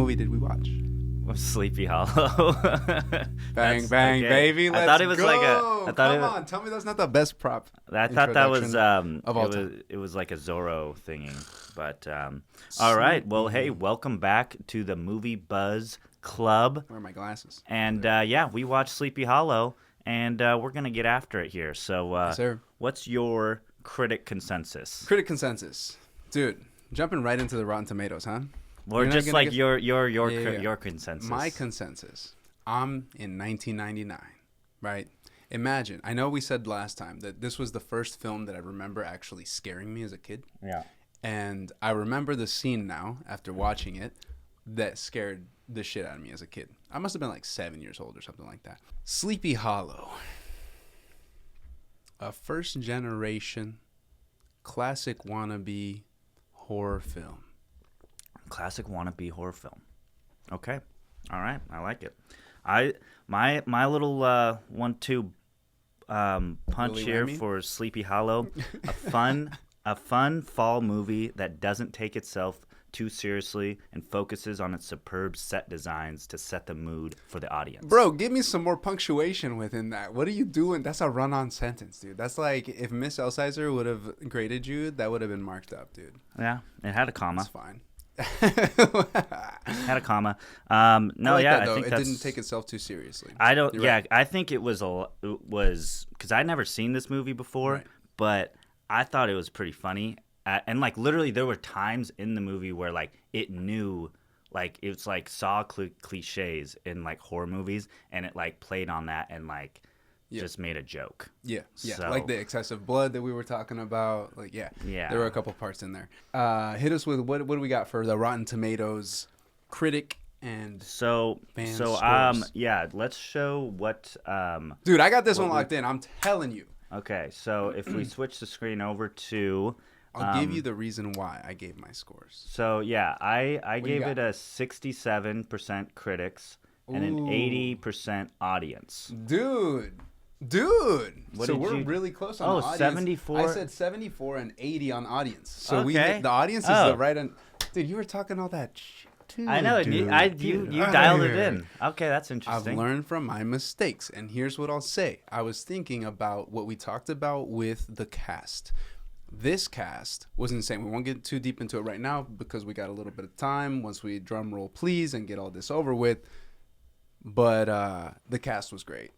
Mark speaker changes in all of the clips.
Speaker 1: movie did we watch?
Speaker 2: Sleepy Hollow.
Speaker 1: Bang, bang,
Speaker 2: okay.
Speaker 1: baby. Let's
Speaker 2: I thought it was
Speaker 1: go.
Speaker 2: like a. I thought
Speaker 1: Come
Speaker 2: it was,
Speaker 1: on, tell me that's not the best prop.
Speaker 2: I thought that was
Speaker 1: introduction of all
Speaker 2: it was like a Zorro thingy, but all right. Well, hey, welcome back to the Movie Buzz Club.
Speaker 1: Where are my glasses?
Speaker 2: And yeah, we watched Sleepy Hollow, and we're gonna get after it here. So,
Speaker 1: Yes, sir.
Speaker 2: what's your critic consensus?
Speaker 1: Critic consensus, dude. Jumping right into the Rotten Tomatoes, huh?
Speaker 2: Or
Speaker 1: You're not
Speaker 2: just
Speaker 1: gonna
Speaker 2: like
Speaker 1: get-
Speaker 2: your consensus.
Speaker 1: My consensus. I'm in 1999, right? Imagine. I know we said last time that this was the first film that I remember actually scaring me as a kid.
Speaker 2: Yeah.
Speaker 1: And I remember the scene now, after watching it, that scared the shit out of me as a kid. I must have been like 7 years old or something like that. Sleepy Hollow. A first generation classic wannabe horror film.
Speaker 2: Classic wannabe horror film. Okay. All right. I like it. My little 1-2 punch
Speaker 1: Willy
Speaker 2: here
Speaker 1: whammy?
Speaker 2: for Sleepy Hollow. A fun fall movie that doesn't take itself too seriously and focuses on its superb set designs to set the mood for the audience.
Speaker 1: Bro, give me some more punctuation within that. What are you doing? That's a run-on sentence, dude. That's like if Miss Elsizer would have graded you, that would have been marked up, dude.
Speaker 2: Yeah, it had a comma.
Speaker 1: That's fine.
Speaker 2: Had a comma. No,
Speaker 1: I like
Speaker 2: yeah,
Speaker 1: that, though.
Speaker 2: I think
Speaker 1: it
Speaker 2: that's.
Speaker 1: didn't take itself too seriously.
Speaker 2: I don't.
Speaker 1: You're
Speaker 2: Yeah,
Speaker 1: right.
Speaker 2: I think it was because I'd never seen this movie before,
Speaker 1: Right.
Speaker 2: but I thought it was pretty funny. And like literally, there were times in the movie where like it knew, like it's like saw cliches in like horror movies, and it like played on that and like
Speaker 1: Yeah.
Speaker 2: just made a joke.
Speaker 1: Yeah,
Speaker 2: So-
Speaker 1: like the excessive blood that we were talking about. Like, yeah,
Speaker 2: Yeah.
Speaker 1: there were a couple parts in there. Hit us with what do we got for the Rotten Tomatoes critic and
Speaker 2: So
Speaker 1: Fan
Speaker 2: so
Speaker 1: scores.
Speaker 2: yeah, let's show what
Speaker 1: dude. I got this one
Speaker 2: What we-
Speaker 1: locked in. I'm telling you.
Speaker 2: Okay, so if we switch the screen over to
Speaker 1: I'll give you the reason why I gave my scores.
Speaker 2: So yeah, I
Speaker 1: What do you
Speaker 2: gave
Speaker 1: got?
Speaker 2: it a 67% critics and an
Speaker 1: Ooh.
Speaker 2: 80% audience.
Speaker 1: Dude.
Speaker 2: What
Speaker 1: So
Speaker 2: did
Speaker 1: we're
Speaker 2: you-
Speaker 1: really close on
Speaker 2: Oh,
Speaker 1: the audience.
Speaker 2: 74?
Speaker 1: I said 74 and 80 on audience. So
Speaker 2: Okay.
Speaker 1: the audience is
Speaker 2: Oh.
Speaker 1: the right on. Dude, you were talking all that shit too.
Speaker 2: I know,
Speaker 1: dude.
Speaker 2: you
Speaker 1: Get outta
Speaker 2: dialed it
Speaker 1: here.
Speaker 2: in. Okay, that's
Speaker 1: I've
Speaker 2: interesting.
Speaker 1: learned from my mistakes, and here's what I'll say. I was thinking about what we talked about with the cast. This cast was insane. We won't get too deep into it right now because we got a little bit of time once we drum roll please and get all this over with. But the cast was great.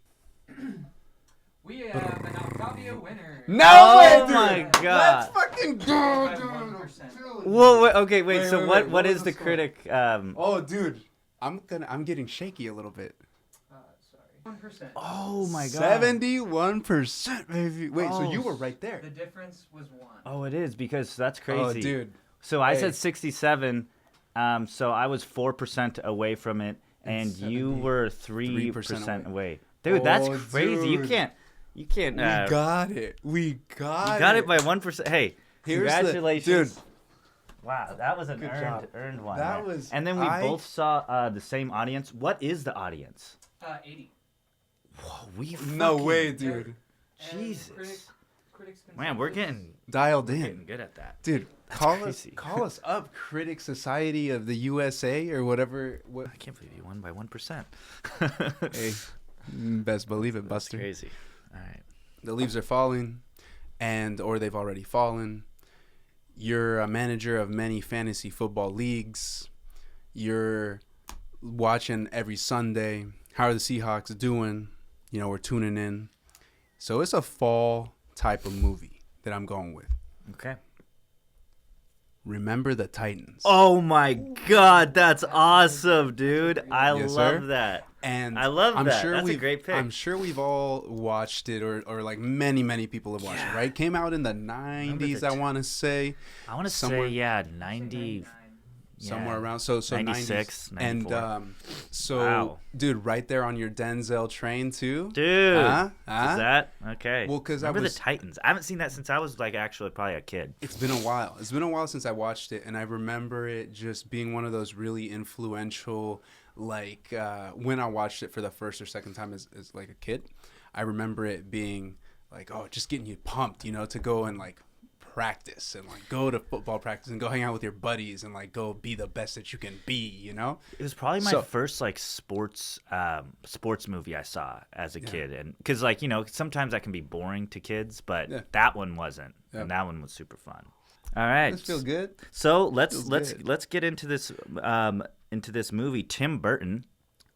Speaker 3: We have an Octavia winner.
Speaker 1: No
Speaker 2: Oh
Speaker 1: way, dude!
Speaker 2: my God.
Speaker 1: Let's fucking go,
Speaker 3: By
Speaker 1: dude!
Speaker 3: 1%.
Speaker 2: Whoa, wait, okay, wait.
Speaker 1: Wait,
Speaker 2: So
Speaker 1: wait,
Speaker 2: what
Speaker 1: wait,
Speaker 2: what
Speaker 1: what
Speaker 2: is
Speaker 1: was
Speaker 2: the
Speaker 1: the score?
Speaker 2: critic?
Speaker 1: Oh, dude, I'm getting shaky a little bit.
Speaker 3: Sorry. 1%.
Speaker 2: Oh my god.
Speaker 1: 71%, baby. Wait, so
Speaker 2: Oh,
Speaker 1: you were right there?
Speaker 3: The difference was 1.
Speaker 2: Oh, it is because that's crazy.
Speaker 1: Oh, dude.
Speaker 2: So I
Speaker 1: Hey.
Speaker 2: said 67. So I was 4% away from it, and you
Speaker 1: 70
Speaker 2: were
Speaker 1: 3%
Speaker 2: 3%
Speaker 1: away.
Speaker 2: away. Dude, that's
Speaker 1: Oh,
Speaker 2: crazy. You
Speaker 1: dude.
Speaker 2: can't.
Speaker 1: We
Speaker 2: Uh,
Speaker 1: got it. We got
Speaker 2: you got it by 1%. Hey,
Speaker 1: Here's the-
Speaker 2: congratulations.
Speaker 1: dude.
Speaker 2: Wow, that was an
Speaker 1: Good
Speaker 2: earned
Speaker 1: job.
Speaker 2: earned one.
Speaker 1: That
Speaker 2: man.
Speaker 1: was-
Speaker 2: And then we
Speaker 1: I-
Speaker 2: both saw the same audience. What is the audience?
Speaker 3: 80.
Speaker 2: Whoa, we
Speaker 1: No
Speaker 2: fucking-
Speaker 1: way, dude.
Speaker 3: And
Speaker 2: Jesus.
Speaker 3: critics
Speaker 2: Man, we're
Speaker 3: consensus-
Speaker 2: getting
Speaker 1: Dialed
Speaker 2: getting
Speaker 1: in.
Speaker 2: good at that.
Speaker 1: Dude, call us
Speaker 2: crazy.
Speaker 1: call us up, Critic Society of the USA or whatever. What?
Speaker 2: I can't believe you won by 1%.
Speaker 1: Hey, best believe it,
Speaker 2: That's
Speaker 1: Buster.
Speaker 2: crazy. All right.
Speaker 1: The leaves are falling, or they've already fallen. You're a manager of many fantasy football leagues. You're watching every Sunday. How are the Seahawks doing? You know, we're tuning in. So it's a fall type of movie that I'm going with.
Speaker 2: Okay.
Speaker 1: Remember the Titans.
Speaker 2: Oh my god, that's awesome, dude. I
Speaker 1: Yes,
Speaker 2: love
Speaker 1: sir.
Speaker 2: that.
Speaker 1: And
Speaker 2: I love
Speaker 1: I'm
Speaker 2: that.
Speaker 1: Sure
Speaker 2: That's a
Speaker 1: we've-
Speaker 2: great pick.
Speaker 1: I'm sure we've all watched it, or like many people have watched it, right? Came out in the 90s,
Speaker 2: the
Speaker 1: I want to say.
Speaker 2: I want to
Speaker 1: Somewhere-
Speaker 2: say, yeah,
Speaker 3: Say
Speaker 2: 90.
Speaker 3: 99.
Speaker 1: Somewhere
Speaker 2: yeah.
Speaker 1: around so
Speaker 2: 96,
Speaker 1: 90s. And
Speaker 2: 94.
Speaker 1: so
Speaker 2: Wow.
Speaker 1: dude, right there on your Denzel train too.
Speaker 2: Dude.
Speaker 1: Huh?
Speaker 2: Is that? Okay.
Speaker 1: Well, 'cause I
Speaker 2: Remember
Speaker 1: was-
Speaker 2: the Titans. I haven't seen that since I was like actually probably a kid.
Speaker 1: It's been a while. It's been a while since I watched it, and I remember it just being one of those really influential. Like when I watched it for the first or second time as like a kid, I remember it being like, oh, just getting you pumped, you know, to go and like practice and like go to football practice and go hang out with your buddies and like go be the best that you can be, you know?
Speaker 2: It was probably my
Speaker 1: So-
Speaker 2: first like sports movie I saw as a kid, and because like sometimes that can be boring to kids, but
Speaker 1: Yeah.
Speaker 2: that one wasn't,
Speaker 1: Yeah.
Speaker 2: and that one was super fun. All right,
Speaker 1: This feel good?
Speaker 2: so let's
Speaker 1: Feels good.
Speaker 2: let's get into this movie. Tim Burton.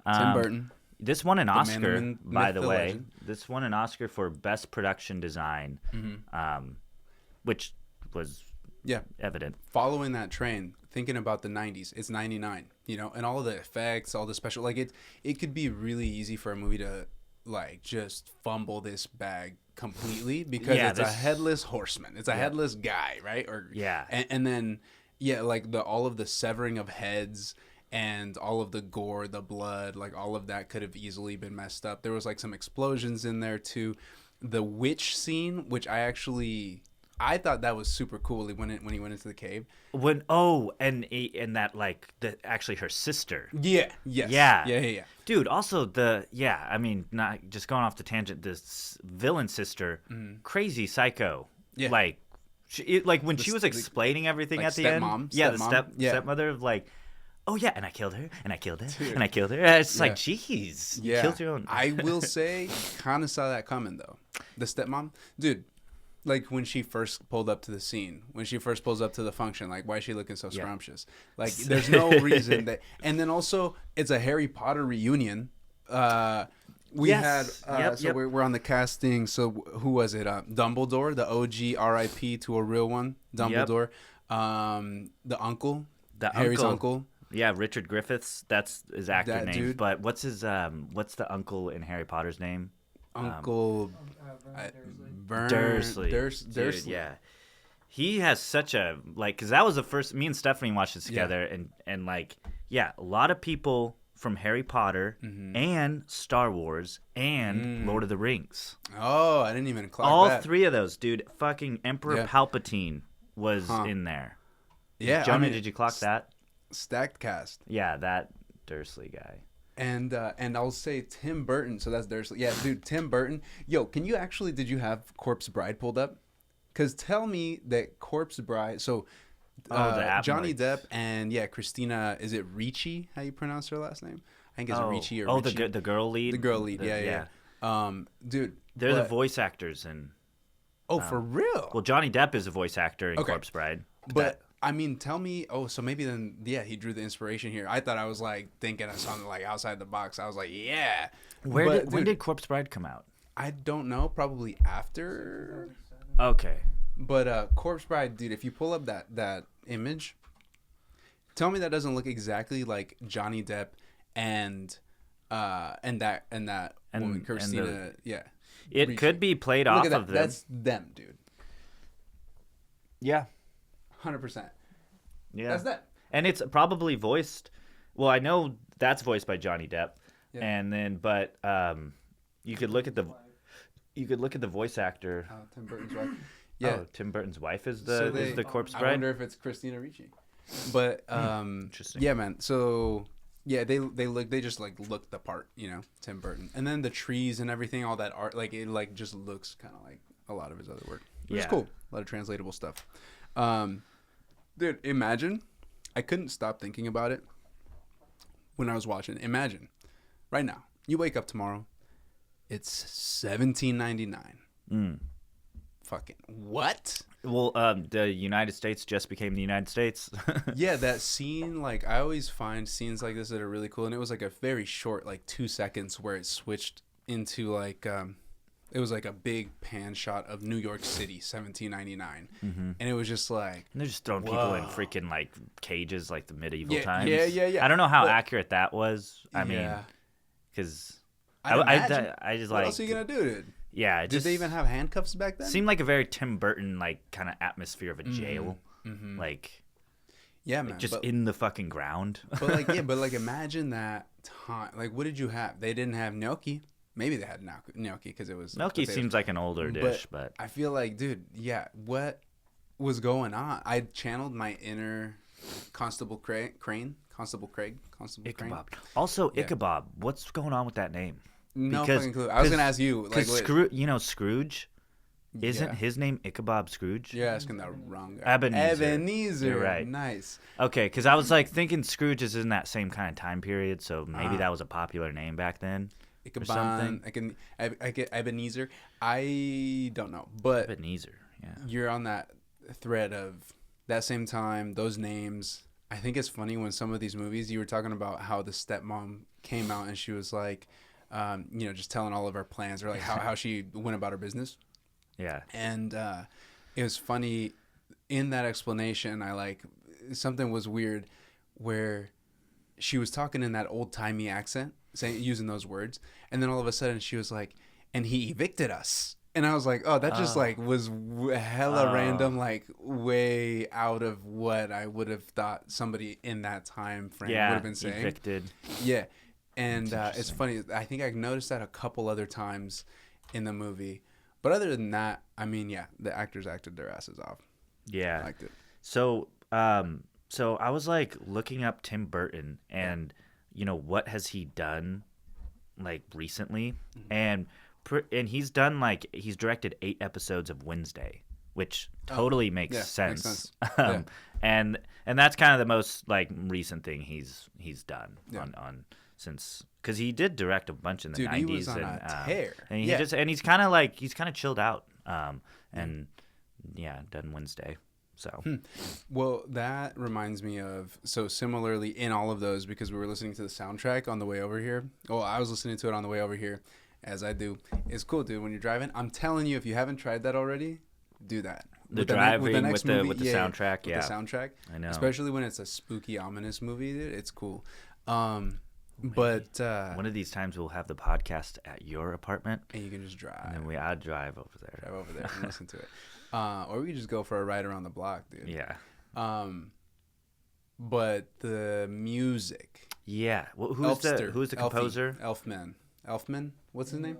Speaker 1: Tim Burton.
Speaker 2: This won an
Speaker 1: man, the
Speaker 2: Oscar,
Speaker 1: myth,
Speaker 2: by
Speaker 1: the
Speaker 2: the way.
Speaker 1: legend.
Speaker 2: This won an Oscar for best production design, which was
Speaker 1: Yeah.
Speaker 2: evident.
Speaker 1: Following that train, thinking about the 90s, it's 99, you know, and all of the effects, all the special, like it could be really easy for a movie to like just fumble this bag completely because
Speaker 2: Yeah,
Speaker 1: it's a
Speaker 2: this-
Speaker 1: headless horseman. It's a headless guy, right? Or
Speaker 2: Yeah.
Speaker 1: and then yeah, like all of the severing of heads and all of the gore, the blood, like all of that could have easily been messed up. There was like some explosions in there too. The witch scene, which I thought that was super cool when he went into the cave.
Speaker 2: And that like actually her sister.
Speaker 1: Yeah. Yes.
Speaker 2: Yeah.
Speaker 1: Yeah.
Speaker 2: Dude, also I mean, not just going off the tangent, this villain sister, crazy psycho.
Speaker 1: Mm-hmm. Yeah.
Speaker 2: Like, when she was explaining everything
Speaker 1: like
Speaker 2: at the end.
Speaker 1: stepmom?
Speaker 2: Yeah,
Speaker 1: Stepmom? Yeah.
Speaker 2: stepmother of like, oh yeah, and I killed her, and I killed her, and I killed her. And it's like,
Speaker 1: Yeah.
Speaker 2: jeez, you
Speaker 1: Yeah.
Speaker 2: killed your own.
Speaker 1: I will say, kind of saw that coming though. The stepmom, dude. Like when she first pulled up to the scene, when she first pulls up to the function, like why is she looking so scrumptious? Like there's no reason that. And then also, it's a Harry Potter reunion. We
Speaker 2: Yes.
Speaker 1: had
Speaker 2: Yep.
Speaker 1: We're on the casting. So who was it? Dumbledore, the OG RIP to a real one. Dumbledore, the uncle, Harry's uncle.
Speaker 2: Yeah, Richard Griffiths. That's his actor
Speaker 1: That
Speaker 2: name.
Speaker 1: dude.
Speaker 2: But what's the uncle in Harry Potter's name?
Speaker 1: Uncle
Speaker 3: Vernon
Speaker 1: Dursley.
Speaker 3: Dursley.
Speaker 2: Dude,
Speaker 1: Dursley.
Speaker 2: yeah. He has such a because that was the first. Me and Stephanie watched this together, and like, yeah, a lot of people from Harry Potter and Star Wars and Lord of the Rings.
Speaker 1: Oh, I didn't even clock
Speaker 2: All
Speaker 1: that.
Speaker 2: three of those, dude. Fucking Emperor
Speaker 1: Yeah.
Speaker 2: Palpatine was in there.
Speaker 1: Yeah,
Speaker 2: Jonah, did you clock that?
Speaker 1: Stacked cast.
Speaker 2: Yeah, that Dursley guy.
Speaker 1: And I'll say Tim Burton. So that's Dursley. Yeah, dude, Tim Burton. Yo, did you have Corpse Bride pulled up? Because tell me that Corpse Bride. So
Speaker 2: the app,
Speaker 1: Johnny
Speaker 2: like-
Speaker 1: Depp and Christina. Is it Ricci? How you pronounce her last name? I think it's Ricci or Ricci.
Speaker 2: the girl lead.
Speaker 1: The girl lead. Yeah. Dude,
Speaker 2: They're the
Speaker 1: but-
Speaker 2: voice actors in.
Speaker 1: Oh, for real?
Speaker 2: Well, Johnny Depp is a voice actor in
Speaker 1: Okay.
Speaker 2: Corpse Bride.
Speaker 1: But I mean, tell me. Oh, so maybe then, yeah, he drew the inspiration here. I thought I was like thinking of something like outside the box. I was like, yeah.
Speaker 2: when
Speaker 1: But,
Speaker 2: did Corpse Bride come out?
Speaker 1: I don't know. Probably after.
Speaker 2: Okay.
Speaker 1: But Corpse Bride, dude, if you pull up that image, tell me that doesn't look exactly like Johnny Depp and that woman,
Speaker 2: And
Speaker 1: Christina. Yeah.
Speaker 2: It
Speaker 1: Ricci.
Speaker 2: could be played
Speaker 1: Look
Speaker 2: off
Speaker 1: at that.
Speaker 2: of them.
Speaker 1: That's them, dude.
Speaker 2: Yeah.
Speaker 1: 100%.
Speaker 2: Yeah.
Speaker 1: That's that.
Speaker 2: And it's probably voiced. Well, I know that's voiced by Johnny Depp.
Speaker 1: Yeah.
Speaker 2: And then, but you could look at the voice actor.
Speaker 1: Tim Burton's wife. Yeah.
Speaker 2: Oh, Tim Burton's wife is
Speaker 1: So
Speaker 2: the Corpse
Speaker 1: I
Speaker 2: Bride.
Speaker 1: wonder if it's Christina Ricci. But
Speaker 2: Interesting.
Speaker 1: yeah, man. So yeah, they just like look the part, you know, Tim Burton. And then the trees and everything, all that art, like it like just looks kind of like a lot of his other work. Which is
Speaker 2: Yeah.
Speaker 1: cool. A lot of translatable stuff. Dude, imagine. I couldn't stop thinking about it when I was watching. Imagine, right now, you wake up tomorrow. It's $17.99. Fucking what?
Speaker 2: Well, the United States just became the United States.
Speaker 1: Yeah, that scene, like I always find scenes like this that are really cool, and it was like a very short, like 2 seconds, where it switched into like it was like a big pan shot of New York City, 1799, and it was just like,
Speaker 2: And they're just throwing people in freaking like cages, like the medieval
Speaker 1: Yeah,
Speaker 2: times.
Speaker 1: yeah.
Speaker 2: I don't know how
Speaker 1: But-
Speaker 2: accurate that was. I mean,
Speaker 1: yeah.
Speaker 2: because
Speaker 1: I'd imagine.
Speaker 2: I just
Speaker 1: What
Speaker 2: like,
Speaker 1: else are you gonna do, dude?
Speaker 2: yeah. It
Speaker 1: Did
Speaker 2: just
Speaker 1: they even have handcuffs back then?
Speaker 2: seemed like a very Tim Burton like kind of atmosphere of a jail, like
Speaker 1: Yeah, man.
Speaker 2: just
Speaker 1: but,
Speaker 2: in the fucking ground.
Speaker 1: but like, yeah, but like, imagine that time. Like, what did you have? They didn't have gnocchi. Maybe they had gnocchi because it was
Speaker 2: Gnocchi
Speaker 1: potatoes.
Speaker 2: seems like an older dish, but
Speaker 1: I feel like, dude, yeah, what was going on? I channeled my inner Constable Craig.
Speaker 2: Ichabod. Also,
Speaker 1: Yeah.
Speaker 2: Ichabod. What's going on with that name?
Speaker 1: No
Speaker 2: Because-
Speaker 1: fucking clue. I was gonna ask you, like,
Speaker 2: Because Scrooge, Isn't
Speaker 1: Yeah.
Speaker 2: his name Ichabod Scrooge?
Speaker 1: You're asking the wrong guy.
Speaker 2: Ebenezer.
Speaker 1: Ebenezer.
Speaker 2: You're right.
Speaker 1: Nice.
Speaker 2: Okay, because I was like thinking Scrooge is in that same kind of time period, so maybe
Speaker 1: Ah.
Speaker 2: that was a popular name back then.
Speaker 1: Ichabod.
Speaker 2: something.
Speaker 1: I get Ebenezer. I don't know, but
Speaker 2: Ebenezer, yeah.
Speaker 1: you're on that thread of that same time, those names. I think it's funny when some of these movies, you were talking about how the stepmom came out and she was like, just telling all of our plans, or like how she went about her business.
Speaker 2: Yeah.
Speaker 1: And it was funny in that explanation. Something was weird where she was talking in that old timey accent, using those words, and then all of a sudden she was like, "And he evicted us." And I was like, "Oh, that just was hella random, like way out of what I would have thought somebody in that time frame would have been saying."
Speaker 2: Evicted.
Speaker 1: Yeah, and
Speaker 2: That's
Speaker 1: it's funny. I think I noticed that a couple other times in the movie. But other than that, I mean, yeah, the actors acted their asses off.
Speaker 2: Yeah.
Speaker 1: I liked it.
Speaker 2: So I was like looking up Tim Burton and what has he done like recently, and he's done he's directed 8 episodes of Wednesday, which totally makes sense.
Speaker 1: Yeah.
Speaker 2: And that's kind of the most like recent thing he's done on since, because he did direct a bunch in the 90s.
Speaker 1: He was on a tear.
Speaker 2: And he's kind of chilled out and done Wednesday. So
Speaker 1: Well, that reminds me of, so similarly in all of those, because we were listening to the soundtrack on the way over here. Well, I was listening to it on the way over here, as I do. It's cool, dude. When you're driving, I'm telling you, if you haven't tried that already, do that.
Speaker 2: With the soundtrack,
Speaker 1: the soundtrack.
Speaker 2: I know.
Speaker 1: Especially when it's a spooky, ominous movie, dude. It's cool. But
Speaker 2: one of these times we'll have the podcast at your apartment,
Speaker 1: and you can just drive.
Speaker 2: and then I'd drive over there.
Speaker 1: Drive over there and listen to it. Or we could just go for a ride around the block, dude.
Speaker 2: Yeah.
Speaker 1: But the music.
Speaker 2: Yeah. Well, who's the composer?
Speaker 1: Elfman. What's his name?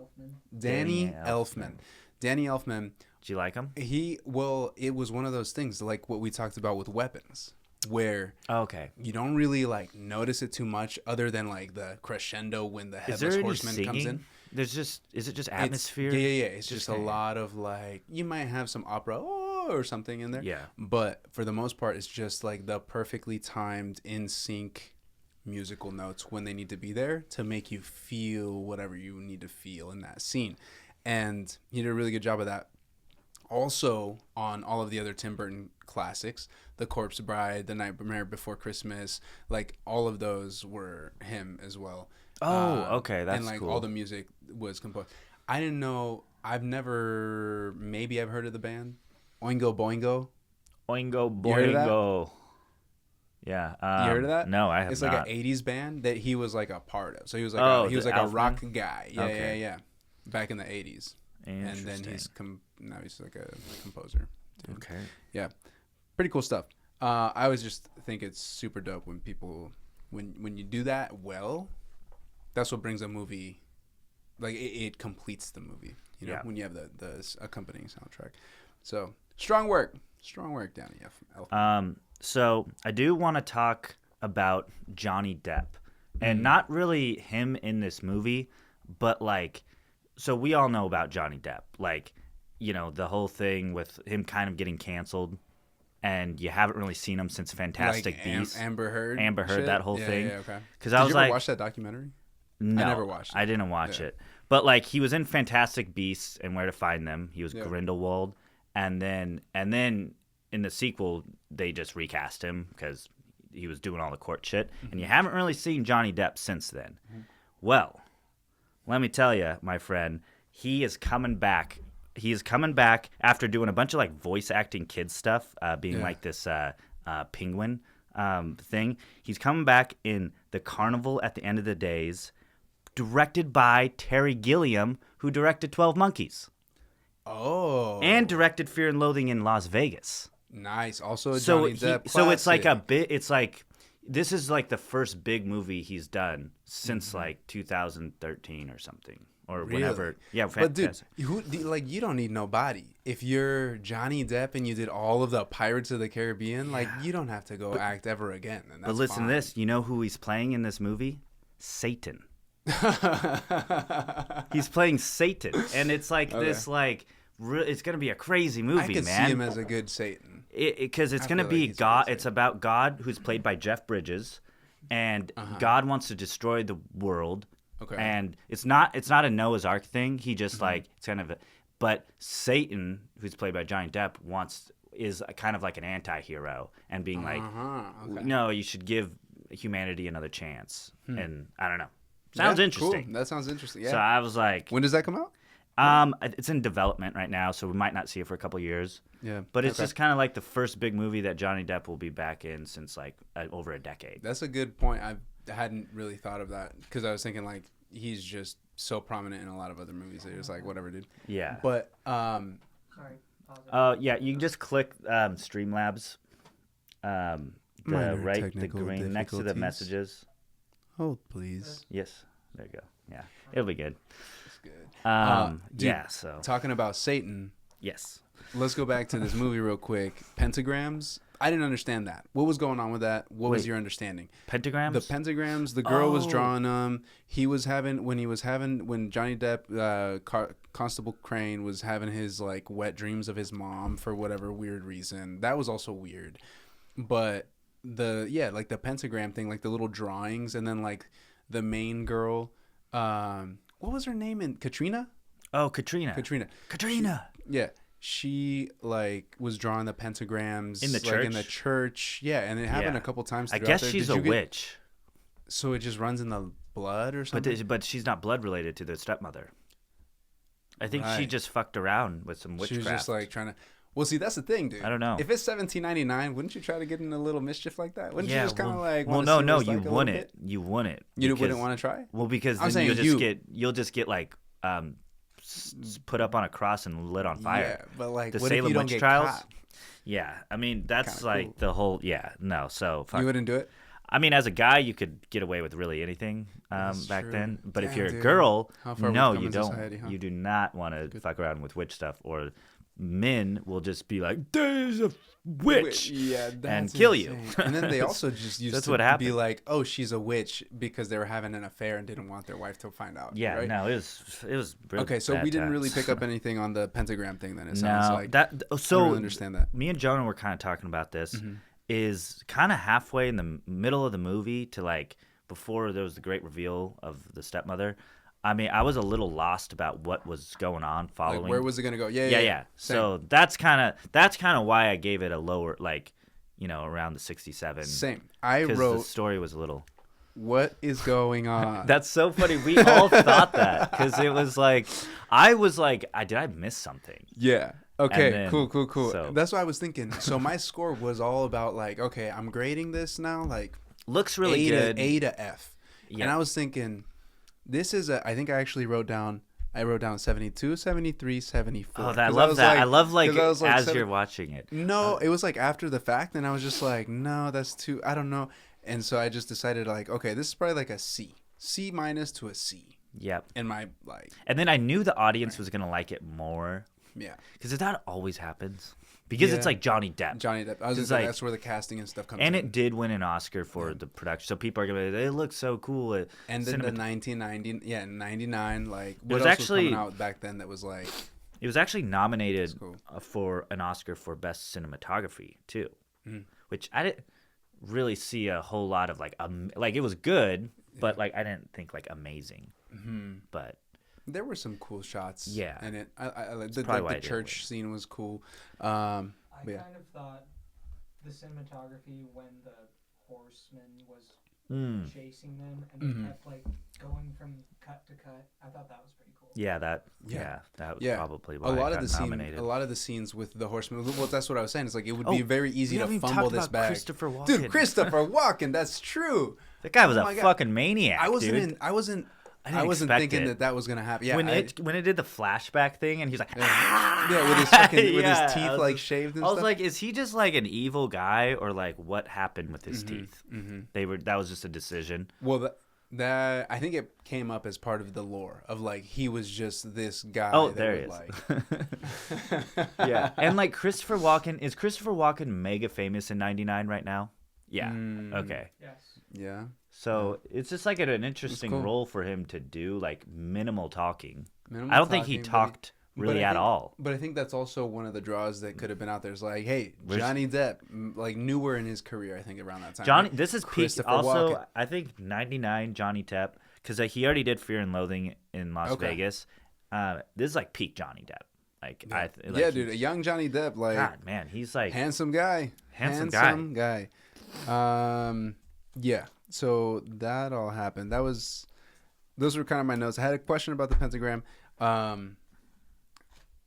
Speaker 2: Danny
Speaker 1: Danny Elfman. Danny Elfman.
Speaker 2: Do you like him?
Speaker 1: It was one of those things like what we talked about with Weapons, where
Speaker 2: Okay.
Speaker 1: you don't really like notice it too much, other than like the crescendo when the
Speaker 2: Is there
Speaker 1: headless
Speaker 2: any
Speaker 1: horseman
Speaker 2: singing?
Speaker 1: comes in.
Speaker 2: Is it just atmosphere?
Speaker 1: Yeah. It's just a
Speaker 2: kinda-
Speaker 1: lot of like, you might have some opera or something in there.
Speaker 2: Yeah.
Speaker 1: But for the most part, it's just like the perfectly timed, in sync musical notes when they need to be there to make you feel whatever you need to feel in that scene. And he did a really good job of that. Also, on all of the other Tim Burton classics, The Corpse Bride, The Nightmare Before Christmas, like all of those were him as well.
Speaker 2: Oh, okay, that's
Speaker 1: and like
Speaker 2: cool.
Speaker 1: all the music was composed. I didn't know. Maybe I've heard of the band Oingo Boingo.
Speaker 2: Oingo
Speaker 1: You heard of that?
Speaker 2: Boingo. Yeah.
Speaker 1: You heard of that?
Speaker 2: No, I have
Speaker 1: It's
Speaker 2: not.
Speaker 1: like an '80s band that he was like a part of. So he was like
Speaker 2: the
Speaker 1: a rock
Speaker 2: Elfman?
Speaker 1: guy.
Speaker 2: Okay.
Speaker 1: Yeah. Back in the '80s, and then now he's like a composer. Dude.
Speaker 2: Okay.
Speaker 1: Yeah, pretty cool stuff. I always just think it's super dope when people when you do that well. That's what brings a movie, like it completes the movie.
Speaker 2: Yeah.
Speaker 1: When you have the accompanying soundtrack. So strong work, Danny Elfman.
Speaker 2: So I do want to talk about Johnny Depp, and not really him in this movie, but so we all know about Johnny Depp, the whole thing with him kind of getting canceled, and you haven't really seen him since Fantastic Beasts.
Speaker 1: Amber Heard.
Speaker 2: Shit? That whole thing.
Speaker 1: Yeah, okay.
Speaker 2: Because
Speaker 1: Did
Speaker 2: I was
Speaker 1: you ever
Speaker 2: like,
Speaker 1: watch that documentary?
Speaker 2: no,
Speaker 1: I never watched it.
Speaker 2: I didn't watch
Speaker 1: Yeah.
Speaker 2: it, but he was in Fantastic Beasts and Where to Find Them. He was Grindelwald, and then in the sequel they just recast him because he was doing all the court shit, and you haven't really seen Johnny Depp since then. Well, let me tell you, my friend, he is coming back. He is coming back after doing a bunch of voice acting kid stuff, being this penguin thing. He's coming back in The Carnival at the End of the Days, directed by Terry Gilliam, who directed 12 Monkeys.
Speaker 1: Oh.
Speaker 2: And directed Fear and Loathing in Las Vegas.
Speaker 1: Nice. Also a Johnny Depp
Speaker 2: so it's like
Speaker 1: classic.
Speaker 2: this is the first big movie he's done since 2013 or something, or
Speaker 1: Really?
Speaker 2: whenever. Yeah,
Speaker 1: But dude,
Speaker 2: fantastic.
Speaker 1: you don't need nobody. If you're Johnny Depp and you did all of the Pirates of the Caribbean, you don't have to go act ever again. And that's
Speaker 2: But listen
Speaker 1: fine.
Speaker 2: to this. You know who he's playing in this movie? Satan. He's playing Satan, and it's this it's gonna be a crazy movie,
Speaker 1: I could
Speaker 2: man.
Speaker 1: see him as a good Satan.
Speaker 2: Because it's
Speaker 1: I
Speaker 2: gonna
Speaker 1: feel
Speaker 2: be
Speaker 1: like he's a
Speaker 2: God.
Speaker 1: good
Speaker 2: It's
Speaker 1: Satan.
Speaker 2: about God, who's played by Jeff Bridges, and God wants to destroy the world.
Speaker 1: Okay.
Speaker 2: And it's not a Noah's Ark thing. He just
Speaker 1: Mm-hmm.
Speaker 2: like it's kind of, but Satan, who's played by Johnny Depp, is kind of like an anti-hero and being like,
Speaker 1: Okay.
Speaker 2: no, you should give humanity another chance. And I don't know. Sounds
Speaker 1: Yeah,
Speaker 2: interesting.
Speaker 1: Cool. That sounds interesting. Yeah.
Speaker 2: So I was like,
Speaker 1: When does that come out?
Speaker 2: it's in development right now, so we might not see it for a couple years.
Speaker 1: Yeah.
Speaker 2: But it's
Speaker 1: Okay.
Speaker 2: just kind of like the first big movie that Johnny Depp will be back in since like over a decade.
Speaker 1: That's a good point. I hadn't really thought of that because I was thinking like he's just so prominent in a lot of other movies that it's like whatever, dude.
Speaker 2: Yeah.
Speaker 1: But
Speaker 3: Sorry. Pause it.
Speaker 2: Yeah, you can just click Streamlabs. The
Speaker 1: Minor
Speaker 2: right, the
Speaker 1: technical
Speaker 2: green next to the
Speaker 1: difficulties.
Speaker 2: messages.
Speaker 1: hold please.
Speaker 2: Yes, there you go. Yeah, it'll be good.
Speaker 1: That's good. Dude,
Speaker 2: Yeah. So
Speaker 1: Talking about Satan,
Speaker 2: yes.
Speaker 1: let's go back to this movie real quick. Pentagrams. I didn't understand that. What was going on with that? What was
Speaker 2: Wait.
Speaker 1: your understanding?
Speaker 2: Pentagrams.
Speaker 1: The pentagrams. The girl was
Speaker 2: Oh.
Speaker 1: drawing them. When Johnny Depp, Constable Crane was having his like wet dreams of his mom for whatever weird reason. That was also weird. But like the pentagram thing, like the little drawings, and then like the main girl, what was her name in Katrina?
Speaker 2: Oh, Katrina.
Speaker 1: Katrina. Yeah. She like was drawing the pentagrams
Speaker 2: In the
Speaker 1: like, in the
Speaker 2: church?
Speaker 1: church. Yeah, and it happened
Speaker 2: Yeah.
Speaker 1: a couple times.
Speaker 2: I
Speaker 1: throughout
Speaker 2: guess
Speaker 1: there.
Speaker 2: she's
Speaker 1: Did
Speaker 2: a
Speaker 1: you get-
Speaker 2: witch,
Speaker 1: So it just runs in the blood or something.
Speaker 2: but she's not blood related to the stepmother. I think she
Speaker 1: Right.
Speaker 2: just fucked around with some
Speaker 1: She
Speaker 2: witchcraft.
Speaker 1: was just like trying to. Well, see, that's the thing, dude.
Speaker 2: I don't know.
Speaker 1: If it's 1799, wouldn't you try to get in a little mischief like that? Wouldn't you just kind of like?
Speaker 2: well,
Speaker 1: wanna
Speaker 2: no,
Speaker 1: see
Speaker 2: no,
Speaker 1: what it's
Speaker 2: you
Speaker 1: like a little
Speaker 2: wouldn't.
Speaker 1: bit?
Speaker 2: You wouldn't.
Speaker 1: You wouldn't
Speaker 2: because-
Speaker 1: want to try?
Speaker 2: Well, because
Speaker 1: I'm
Speaker 2: then
Speaker 1: saying
Speaker 2: you'll just get like put up on a cross and lit on fire.
Speaker 1: Yeah, but like,
Speaker 2: The
Speaker 1: what if
Speaker 2: Salem
Speaker 1: you don't
Speaker 2: witch
Speaker 1: get
Speaker 2: trials.
Speaker 1: caught?
Speaker 2: Yeah, I mean that's
Speaker 1: Kinda
Speaker 2: like
Speaker 1: cool.
Speaker 2: the whole. Yeah, no. So fuck.
Speaker 1: You wouldn't do it.
Speaker 2: I mean, as a guy, you could get away with really anything
Speaker 1: That's
Speaker 2: back
Speaker 1: true.
Speaker 2: then. But if
Speaker 1: Damn,
Speaker 2: you're a
Speaker 1: dude.
Speaker 2: girl,
Speaker 1: How far we've
Speaker 2: no,
Speaker 1: come
Speaker 2: you
Speaker 1: in
Speaker 2: don't.
Speaker 1: society, huh?
Speaker 2: You do not want to fuck around with witch stuff. Or men will just be like, "There's a witch,"
Speaker 1: Yeah,
Speaker 2: and kill you.
Speaker 1: insane. And then they also just used
Speaker 2: That's
Speaker 1: to
Speaker 2: what
Speaker 1: be
Speaker 2: happened.
Speaker 1: like, "Oh, she's a witch," because they were having an affair and didn't want their wife to find out.
Speaker 2: Yeah,
Speaker 1: right?
Speaker 2: no, it was real
Speaker 1: Okay, so
Speaker 2: bad
Speaker 1: we didn't
Speaker 2: times.
Speaker 1: really pick up anything on the pentagram thing. Then it sounds
Speaker 2: No,
Speaker 1: like
Speaker 2: that
Speaker 1: I don't
Speaker 2: so
Speaker 1: really understand that.
Speaker 2: me and Jonah were kind of talking about this.
Speaker 1: Mm-hmm.
Speaker 2: Is kind of halfway in the middle of the movie to like before there was the great reveal of the stepmother. I mean, I was a little lost about what was going on following.
Speaker 1: Like, where was it gonna go? Yeah,
Speaker 2: yeah.
Speaker 1: Same.
Speaker 2: So that's kind of why I gave it a lower, like, around the 67.
Speaker 1: Same. I
Speaker 2: Because the
Speaker 1: wrote,
Speaker 2: story was a little.
Speaker 1: "What is going on?"
Speaker 2: That's so funny. We all thought that because it was like, I was like, did I miss something?
Speaker 1: Yeah. Okay.
Speaker 2: then-
Speaker 1: Cool.
Speaker 2: so-
Speaker 1: That's what I was thinking. So my score was all about like, okay, I'm grading this now, like
Speaker 2: Looks really
Speaker 1: A
Speaker 2: good.
Speaker 1: to A to F,
Speaker 2: Yeah.
Speaker 1: and I was thinking, this is a. I think I actually wrote down 72, 73, 74.
Speaker 2: Oh, I
Speaker 1: 'Cause
Speaker 2: love
Speaker 1: was
Speaker 2: that. I love like
Speaker 1: 'cause I was like
Speaker 2: as
Speaker 1: seven-
Speaker 2: you're watching it.
Speaker 1: No, it was like after the fact, and I was just like, no, that's too. I don't know, and so I just decided like, okay, this is probably like a C minus to a C
Speaker 2: Yep.
Speaker 1: in my like,
Speaker 2: And then I knew the audience was gonna like it more
Speaker 1: yeah.
Speaker 2: because that always happens because it's
Speaker 1: Yeah.
Speaker 2: like Johnny Depp.
Speaker 1: Johnny Depp. I was
Speaker 2: It's
Speaker 1: gonna say
Speaker 2: like-
Speaker 1: that's where the casting and stuff comes
Speaker 2: And
Speaker 1: in.
Speaker 2: it did win an Oscar for the production, so people are gonna be like, it looks so cool.
Speaker 1: And then the 99, like what
Speaker 2: was
Speaker 1: else
Speaker 2: actually-
Speaker 1: was coming out back then that was like,
Speaker 2: It was actually nominated
Speaker 1: cool.
Speaker 2: for an Oscar for best cinematography too,
Speaker 1: Mm-hmm.
Speaker 2: which I didn't really see a whole lot of like it was good, but like I didn't think like amazing. But
Speaker 1: there were some cool shots.
Speaker 2: Yeah.
Speaker 1: and it I like the,
Speaker 2: probably why
Speaker 1: like
Speaker 2: I
Speaker 1: the
Speaker 2: didn't
Speaker 1: church scene was cool.
Speaker 3: I
Speaker 1: But yeah.
Speaker 3: kind of thought the cinematography when the horseman was
Speaker 2: Mm.
Speaker 3: chasing them and
Speaker 1: Mm-hmm.
Speaker 3: they kept like going from cut to cut. I thought that was pretty cool.
Speaker 2: yeah, that was probably why
Speaker 1: a lot
Speaker 2: it
Speaker 1: of
Speaker 2: got
Speaker 1: the
Speaker 2: nominated.
Speaker 1: a lot of the scenes with the horseman. Well, that's what I was saying. It's like it would
Speaker 2: Oh,
Speaker 1: be very easy
Speaker 2: we
Speaker 1: to
Speaker 2: haven't even
Speaker 1: fumble
Speaker 2: talked
Speaker 1: this
Speaker 2: about
Speaker 1: bag.
Speaker 2: Christopher Walken.
Speaker 1: Dude, Christopher Walken. That's true.
Speaker 2: That guy was
Speaker 1: Oh
Speaker 2: a
Speaker 1: my God.
Speaker 2: fucking maniac.
Speaker 1: I wasn't.
Speaker 2: dude.
Speaker 1: I wasn't.
Speaker 2: I
Speaker 1: I
Speaker 2: didn't
Speaker 1: wasn't
Speaker 2: expect
Speaker 1: thinking
Speaker 2: it.
Speaker 1: that was gonna happen. Yeah,
Speaker 2: when it did the flashback thing and he's like,
Speaker 1: yeah, with his fucking with
Speaker 2: Yeah,
Speaker 1: his
Speaker 2: I
Speaker 1: teeth
Speaker 2: was
Speaker 1: like
Speaker 2: just-
Speaker 1: shaved and
Speaker 2: I was
Speaker 1: stuff.
Speaker 2: like, is he just like an evil guy or like what happened with his teeth? That was just a decision.
Speaker 1: Well, that I think it came up as part of the lore of like he was just this guy.
Speaker 2: Oh,
Speaker 1: that
Speaker 2: there he
Speaker 1: would,
Speaker 2: is.
Speaker 1: Like,
Speaker 2: Yeah, and like Christopher Walken, is Christopher Walken mega famous in '99 right now? Yeah. Okay.
Speaker 3: Yes.
Speaker 1: yeah.
Speaker 2: So it's just like an interesting
Speaker 1: cool.
Speaker 2: role for him to do, like minimal talking.
Speaker 1: Minimal
Speaker 2: I don't think he
Speaker 1: talking, but
Speaker 2: talked really
Speaker 1: I
Speaker 2: at
Speaker 1: think-
Speaker 2: all.
Speaker 1: But I think that's also one of the draws that could have been out there. Is like, hey,
Speaker 2: Where's-
Speaker 1: Johnny Depp, like newer in his career. I think around that time.
Speaker 2: Johnny,
Speaker 1: right?
Speaker 2: this is peak.
Speaker 1: Christopher
Speaker 2: Also,
Speaker 1: Walken.
Speaker 2: I think 99 Johnny Depp, because he already did Fear and Loathing in Las
Speaker 1: Okay.
Speaker 2: Vegas. This is like peak Johnny Depp. Like,
Speaker 1: Yeah,
Speaker 2: like
Speaker 1: yeah, dude, a young Johnny Depp, like
Speaker 2: God, man, he's like
Speaker 1: handsome guy,
Speaker 2: Handsome
Speaker 1: guy. Yeah. So that all happened. Those were kind of my notes. I had a question about the pentagram.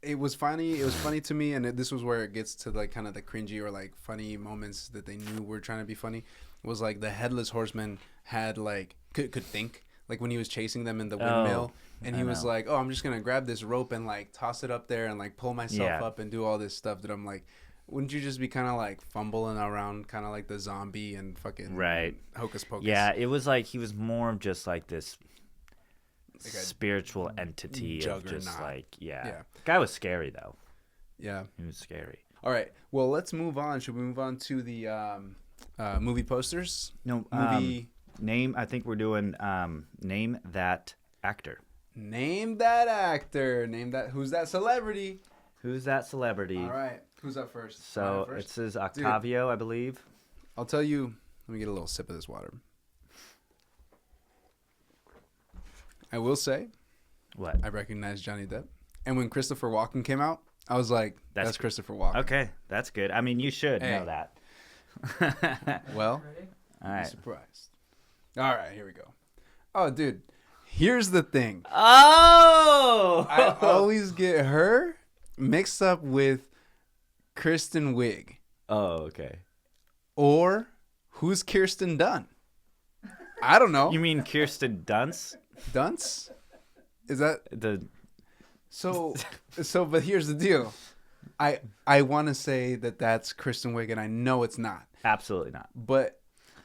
Speaker 1: It was funny. It was funny to me, and this was where it gets to like kind of the cringy or like funny moments that they knew were trying to be funny. Was like the headless horseman had like could think, like when he was chasing them in the windmill, and he
Speaker 2: I
Speaker 1: was
Speaker 2: know.
Speaker 1: like, "Oh, I'm just gonna grab this rope and like toss it up there and like pull myself
Speaker 2: Yeah.
Speaker 1: up and do all this stuff." That I'm like, wouldn't you just be kind of like fumbling around, kind of like the zombie and fucking
Speaker 2: Right.
Speaker 1: hocus pocus?
Speaker 2: Yeah, it was like he was more of just like this
Speaker 1: Like a
Speaker 2: spiritual entity of just
Speaker 1: juggernaut.
Speaker 2: like
Speaker 1: Yeah.
Speaker 2: Guy was scary though.
Speaker 1: Yeah.
Speaker 2: He was scary.
Speaker 1: All right. Well, let's move on. Should we move on to the movie posters?
Speaker 2: No
Speaker 1: Movie.
Speaker 2: name. I think we're doing name that actor.
Speaker 1: Name that actor. Name that. Who's that celebrity?
Speaker 2: Who's that celebrity?
Speaker 1: All right. Who's up first?
Speaker 2: So
Speaker 1: Ryan
Speaker 2: it
Speaker 1: first?
Speaker 2: says Octavio, I believe.
Speaker 1: I'll tell you. Let me get a little sip of this water. I will say,
Speaker 2: What?
Speaker 1: I recognize Johnny Depp, and when Christopher Walken came out, I was like, "That's Christopher Walken."
Speaker 2: Okay, that's good. I mean, you should
Speaker 1: Hey.
Speaker 2: know that.
Speaker 1: Well,
Speaker 3: Ready?
Speaker 2: All
Speaker 1: I'm
Speaker 2: right.
Speaker 1: surprised. All right, here we go. Oh, dude, here's the thing.
Speaker 2: Oh!
Speaker 1: I always get her mixed up with Kristen Wiig.
Speaker 2: Oh, okay.
Speaker 1: Or who's Kirsten Dunn? I don't know.
Speaker 2: You mean Kirsten Dunst?
Speaker 1: Dunst? Is that
Speaker 2: The
Speaker 1: so? But here's the deal. I want to say that that's Kristen Wiig, and I know it's not.
Speaker 2: absolutely not.
Speaker 1: But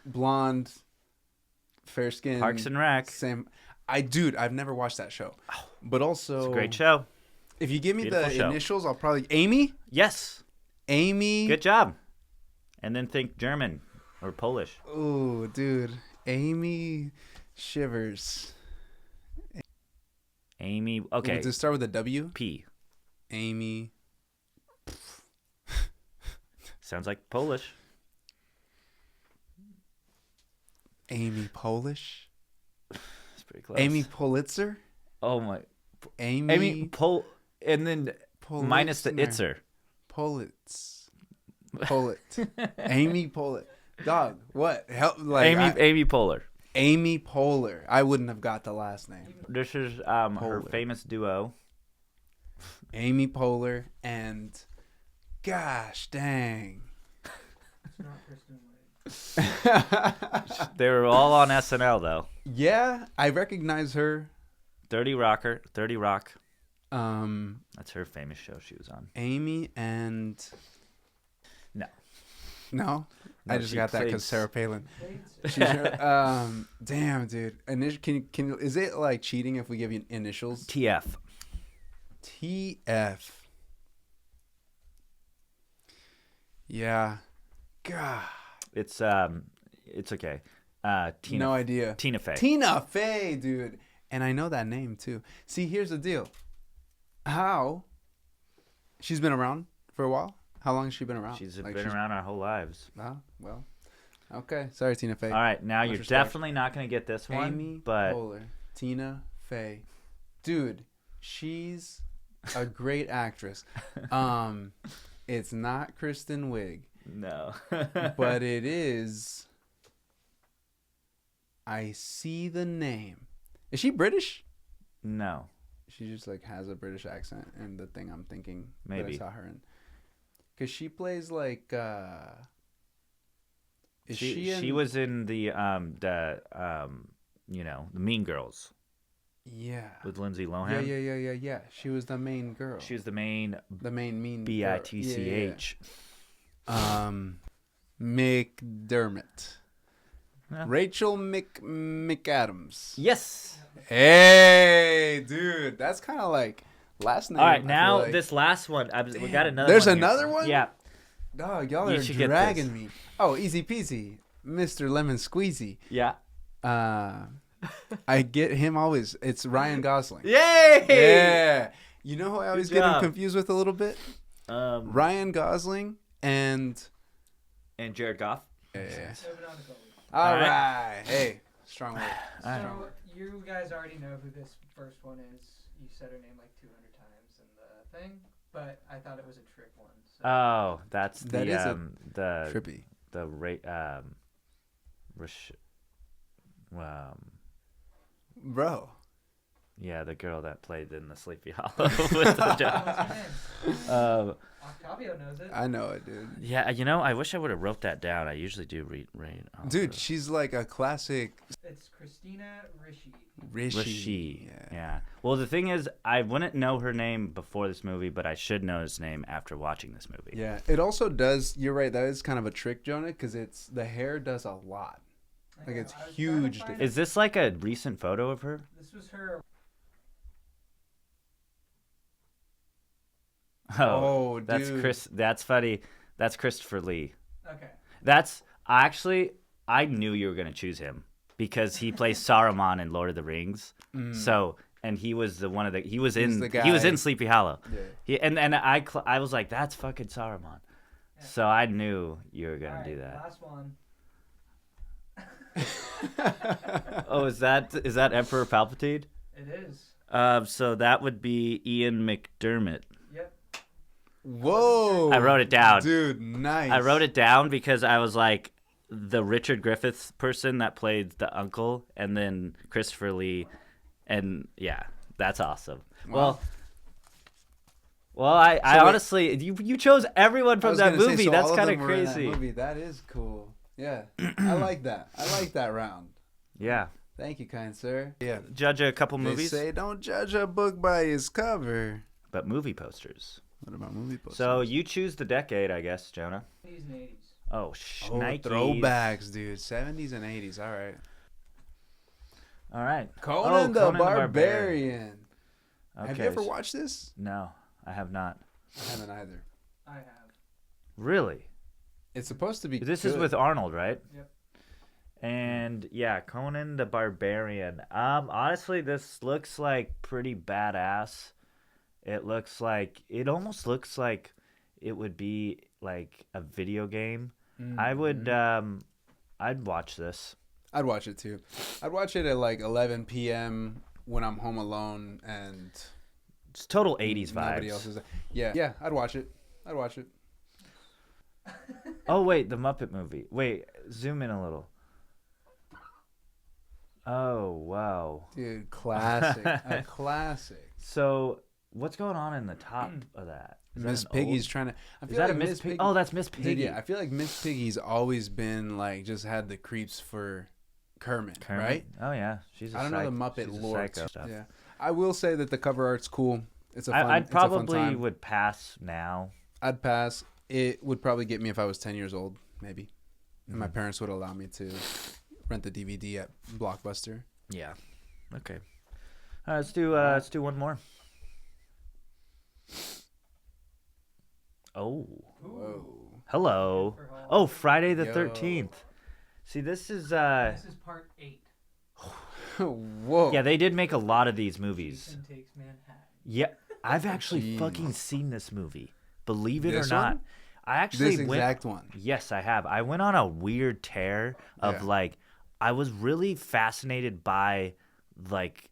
Speaker 1: blonde, fair skin,
Speaker 2: Parks and Rec.
Speaker 1: Same. I've never watched that show. But also,
Speaker 2: It's a great show.
Speaker 1: If you give me
Speaker 2: Beautiful
Speaker 1: the
Speaker 2: show.
Speaker 1: initials, I'll probably Amy.
Speaker 2: Yes.
Speaker 1: Amy.
Speaker 2: Good job. And then think German or Polish.
Speaker 1: Oh, dude, Amy Shivers.
Speaker 2: Amy. Okay.
Speaker 1: Does it start with a W?
Speaker 2: P.
Speaker 1: Amy.
Speaker 2: Sounds like Polish.
Speaker 1: Amy Polish.
Speaker 2: It's pretty close.
Speaker 1: Amy Pulitzer.
Speaker 2: Oh my.
Speaker 1: Amy.
Speaker 2: Amy Pol. And then minus the
Speaker 1: Pulitzer.
Speaker 2: itzer.
Speaker 1: Pulitz. Pulitz. Amy Pulitz. Dog. What? Help. Like
Speaker 2: Amy Poehler.
Speaker 1: Amy Poehler. I wouldn't have got the last name.
Speaker 2: This is her
Speaker 1: Poehler.
Speaker 2: famous duo.
Speaker 1: Amy Poehler and. Gosh dang.
Speaker 3: It's not Kristen Wiig.
Speaker 2: They were all on SNL though.
Speaker 1: Yeah, I recognize her.
Speaker 2: 30 Rock.
Speaker 1: Um,
Speaker 2: That's her famous show she was on.
Speaker 1: Amy and.
Speaker 2: No.
Speaker 1: No,
Speaker 2: No,
Speaker 1: I just
Speaker 2: she
Speaker 1: got that
Speaker 2: played
Speaker 1: because Sarah Palin.
Speaker 3: Bates.
Speaker 1: She's damn, dude. Can is it like cheating if we give you initials?
Speaker 2: TF.
Speaker 1: TF. Yeah. God.
Speaker 2: It's okay. Tina.
Speaker 1: No idea.
Speaker 2: Tina Fey.
Speaker 1: Tina Fey, dude. And I know that name too. See, here's the deal. How? She's been around for a while. How long has she been around?
Speaker 2: She's
Speaker 1: Like,
Speaker 2: been around our whole lives.
Speaker 1: Oh, well. Okay. Sorry, Tina Fey.
Speaker 2: All right, now
Speaker 1: Much
Speaker 2: you're
Speaker 1: respect.
Speaker 2: definitely not going to get this one.
Speaker 1: Amy
Speaker 2: but
Speaker 1: Poehler. Tina Fey. Dude, she's a great actress. It's not Kristen Wiig,
Speaker 2: no.
Speaker 1: but it is. I see the name. Is she British?
Speaker 2: no.
Speaker 1: She just like has a British accent in the thing I'm thinking that
Speaker 2: Maybe.
Speaker 1: I saw her in. Cause she plays like is she in,
Speaker 2: She was in the the Mean Girls
Speaker 1: yeah.
Speaker 2: with Lindsay Lohan.
Speaker 1: Yeah. She was the main girl.
Speaker 2: She was the main
Speaker 1: the main mean girl.
Speaker 2: BITCH.
Speaker 1: McDermott.
Speaker 2: Yeah.
Speaker 1: Rachel McAdams.
Speaker 2: Yes.
Speaker 1: Hey, dude, that's kind of like last name.
Speaker 2: All
Speaker 1: I
Speaker 2: right,
Speaker 1: feel
Speaker 2: now
Speaker 1: like.
Speaker 2: this last one. We got another.
Speaker 1: There's
Speaker 2: one here.
Speaker 1: another one?
Speaker 2: Yeah.
Speaker 1: Dog, y'all
Speaker 2: You
Speaker 1: are
Speaker 2: should get
Speaker 1: dragging
Speaker 2: this.
Speaker 1: me. Oh, easy peasy, Mr. Lemon Squeezy.
Speaker 2: Yeah.
Speaker 1: I get him always. It's Ryan Gosling.
Speaker 2: Yay!
Speaker 1: Yeah, You know who I always
Speaker 2: Good
Speaker 1: get him
Speaker 2: job.
Speaker 1: confused with a little bit? Ryan Gosling and
Speaker 2: Jared Goff.
Speaker 1: yeah.
Speaker 3: Moving on to goalies.
Speaker 1: All
Speaker 2: All right.
Speaker 1: right. Hey, strong word.
Speaker 2: Alright.
Speaker 3: So you guys already know who this first one is. You said her name like 200 times in the thing, but I thought it was a trick one. So.
Speaker 2: Oh, that's
Speaker 1: That
Speaker 2: the
Speaker 1: is a
Speaker 2: the
Speaker 1: Trippy.
Speaker 2: the
Speaker 1: Bro.
Speaker 2: yeah, the girl that played in the Sleepy Hollow with the Jack.
Speaker 3: What's her name? Octavio knows it.
Speaker 1: I know it, dude.
Speaker 2: Yeah, you know, I wish I would have wrote that down. I usually do read.
Speaker 1: Dude, she's like a classic
Speaker 3: It's Christina Ricci.
Speaker 1: Rishi.
Speaker 2: Yeah. Well, the thing is, I wouldn't know her name before this movie, but I should know his name after watching this movie.
Speaker 1: Yeah. It also does. You're right. That is kind of a trick, Jonah, because it's the hair does a lot.
Speaker 3: I
Speaker 1: Like,
Speaker 3: know,
Speaker 1: it's
Speaker 3: I was trying to
Speaker 1: huge
Speaker 3: find
Speaker 1: difference.
Speaker 2: Is this like a recent photo of her?
Speaker 3: This was her.
Speaker 1: Oh,
Speaker 2: that's
Speaker 1: dude.
Speaker 2: Chris. That's funny. That's Christopher Lee.
Speaker 3: Okay.
Speaker 2: That's actually, I knew you were gonna choose him because he plays Saruman in Lord of the Rings. So, and he was the one of the he was
Speaker 1: He's
Speaker 2: in
Speaker 1: the
Speaker 2: he was
Speaker 1: guy.
Speaker 2: in Sleepy Hollow.
Speaker 1: Yeah.
Speaker 2: And I was like, that's fucking Saruman.
Speaker 3: Yeah.
Speaker 2: So I knew you were gonna
Speaker 3: All right,
Speaker 2: do that.
Speaker 3: last one.
Speaker 2: Oh, is that Emperor Palpatine?
Speaker 3: It is.
Speaker 2: So that would be Ian McDermott.
Speaker 3: Yep.
Speaker 1: Whoa.
Speaker 2: I wrote it down.
Speaker 1: Dude, nice.
Speaker 2: I wrote it down because I was like the Richard Griffiths person that played the uncle, and then Christopher Lee, and yeah, that's awesome.
Speaker 1: Wow.
Speaker 2: Well, I
Speaker 1: wait.
Speaker 2: honestly, you chose everyone
Speaker 1: I
Speaker 2: from
Speaker 1: was
Speaker 2: that
Speaker 1: gonna say,
Speaker 2: movie.
Speaker 1: so
Speaker 2: That's
Speaker 1: all of
Speaker 2: kind of
Speaker 1: them were in that
Speaker 2: crazy.
Speaker 1: movie. That is cool. Yeah. I like that. I like that round.
Speaker 2: Yeah,
Speaker 1: Thank you, kind sir. Yeah.
Speaker 2: judge a couple
Speaker 1: They
Speaker 2: movies,
Speaker 1: say don't judge a book by its cover.
Speaker 2: but movie posters.
Speaker 1: What about movie posters?
Speaker 2: So you choose the decade, I guess, Jonah.
Speaker 3: 70s and 80s.
Speaker 2: Oh,
Speaker 1: Oh,
Speaker 2: shnikes.
Speaker 1: throwbacks, dude. 70s and 80s. All right.
Speaker 2: All right.
Speaker 1: Conan,
Speaker 2: Oh,
Speaker 1: the Barbarian.
Speaker 2: Okay.
Speaker 1: Have you ever watched this?
Speaker 2: No, I have not.
Speaker 1: I haven't either.
Speaker 3: I have.
Speaker 2: Really?
Speaker 1: It's supposed to be
Speaker 2: This is
Speaker 1: good.
Speaker 2: with Arnold, right?
Speaker 3: Yep.
Speaker 2: And yeah, Conan the Barbarian. Honestly, this looks like pretty badass. It almost looks like it would be like a video game. I would I'd watch this.
Speaker 1: I'd watch it too. I'd watch it at like 11 p.m. when I'm home alone and
Speaker 2: It's total 80s
Speaker 1: nobody
Speaker 2: vibes.
Speaker 1: else is there. Yeah, I'd watch it. I'd watch it.
Speaker 2: Oh wait, the Muppet movie. Wait, zoom in a little. Oh, wow.
Speaker 1: Dude, classic. A classic.
Speaker 2: So, what's going on in the top of that? Is that
Speaker 1: Miss
Speaker 2: an
Speaker 1: Piggy's
Speaker 2: old-
Speaker 1: trying to. I
Speaker 2: Is
Speaker 1: feel
Speaker 2: that
Speaker 1: like
Speaker 2: a Miss Piggy? Oh, that's Miss
Speaker 1: Dude,
Speaker 2: Piggy.
Speaker 1: yeah, I feel like Miss Piggy's always been like just had the creeps for Kermit,
Speaker 2: Kermit?
Speaker 1: right?
Speaker 2: Oh yeah, she's.
Speaker 1: I don't know the Muppet
Speaker 2: she's a
Speaker 1: lore.
Speaker 2: psycho stuff.
Speaker 1: Yeah, I will say that the cover art's cool. It's a fun.
Speaker 2: I'd
Speaker 1: it's a fun
Speaker 2: probably
Speaker 1: time.
Speaker 2: would pass now.
Speaker 1: I'd pass. It would probably get me if I was 10 years old, maybe, and
Speaker 2: Mm-hmm.
Speaker 1: my parents would allow me to rent the DVD at Blockbuster.
Speaker 2: Yeah. Okay. All right, let's do one more. Oh.
Speaker 1: Whoa.
Speaker 2: Hello.
Speaker 3: For Halloween.
Speaker 2: Oh, Friday the
Speaker 1: Yo.
Speaker 2: 13th. See, this is
Speaker 3: This is part 8.
Speaker 1: Whoa.
Speaker 2: yeah, they did make a lot of these movies.
Speaker 3: Jason Takes Manhattan.
Speaker 2: Yeah, I've actually
Speaker 1: Jeez.
Speaker 2: fucking seen this movie. Believe it
Speaker 1: This
Speaker 2: or not.
Speaker 1: one?
Speaker 2: I actually
Speaker 1: This
Speaker 2: went
Speaker 1: exact one.
Speaker 2: Yes, I have. I went on a weird tear of
Speaker 1: Yeah.
Speaker 2: like I was really fascinated by like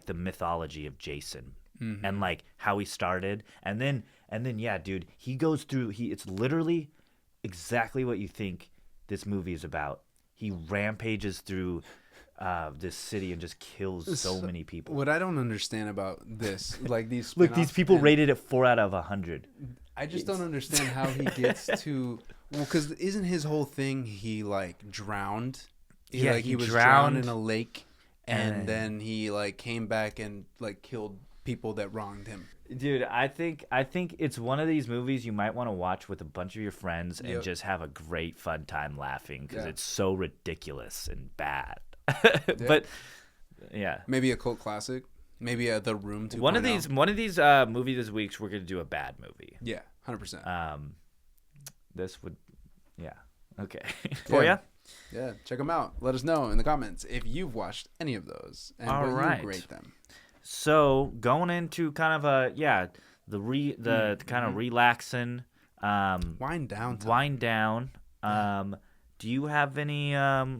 Speaker 2: the mythology of Jason
Speaker 1: Mm-hmm.
Speaker 2: and like how he started and then yeah, dude, he goes through it's literally exactly what you think this movie is about. He rampages through this city and just kills so many people.
Speaker 1: What I don't understand about this, like these
Speaker 2: Look, these
Speaker 1: spin-offs
Speaker 2: people
Speaker 1: and-
Speaker 2: rated it 4 out of 100.
Speaker 1: I just don't understand how he gets to. Well, because isn't his whole thing he like drowned?
Speaker 2: Yeah,
Speaker 1: like
Speaker 2: he
Speaker 1: was
Speaker 2: drowned,
Speaker 1: drowned in a lake, and
Speaker 2: and-
Speaker 1: then he like came back and like killed people that wronged him.
Speaker 2: Dude, I think it's one of these movies you might want to watch with a bunch of your friends and
Speaker 1: Yep.
Speaker 2: just have a great fun time laughing because
Speaker 1: Yeah.
Speaker 2: it's so ridiculous and bad. But yeah,
Speaker 1: Maybe a cult classic. Maybe The Room 2.0.
Speaker 2: one of these movie this week we're gonna do a bad movie.
Speaker 1: Yeah, 100%.
Speaker 2: This would, yeah, okay. For ya?
Speaker 1: Yeah, check them out. Let us know in the comments if you've watched any of those and
Speaker 2: All
Speaker 1: will
Speaker 2: right.
Speaker 1: you grade them.
Speaker 2: So going into kind of the kind of relaxing,
Speaker 1: Wind down. Time.
Speaker 2: wind down. Do you have any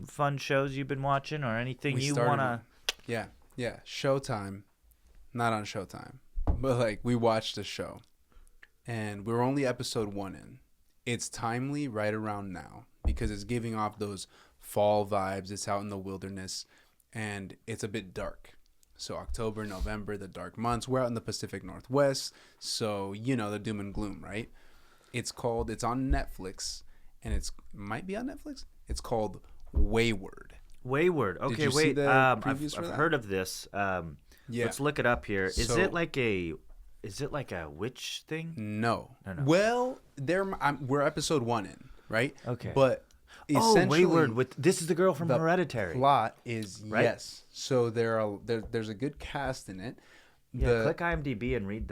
Speaker 2: fun shows you've been watching or anything
Speaker 1: We
Speaker 2: you
Speaker 1: started
Speaker 2: wanna?
Speaker 1: Yeah. Showtime, not on Showtime, but like we watched a show, and we're only episode 1 in. It's timely right around now because it's giving off those fall vibes. It's out in the wilderness, and it's a bit dark. So October, November, the dark months. We're out in the Pacific Northwest, so the doom and gloom, right? It's on Netflix, and might be on Netflix. It's called Wayward.
Speaker 2: Wayward. Okay,
Speaker 1: you see
Speaker 2: wait.
Speaker 1: the
Speaker 2: I've
Speaker 1: previews for that?
Speaker 2: heard of this.
Speaker 1: Yeah.
Speaker 2: Let's look it up here. Is
Speaker 1: So-
Speaker 2: it like a witch thing?
Speaker 1: No.
Speaker 2: No.
Speaker 1: Well, we're episode 1 in, right?
Speaker 2: Okay.
Speaker 1: But
Speaker 2: Oh,
Speaker 1: essentially,
Speaker 2: Wayward. This is the girl from
Speaker 1: the
Speaker 2: Hereditary.
Speaker 1: plot is
Speaker 2: Right?
Speaker 1: yes. So there's a good cast in it.
Speaker 2: Yeah, click IMDb and read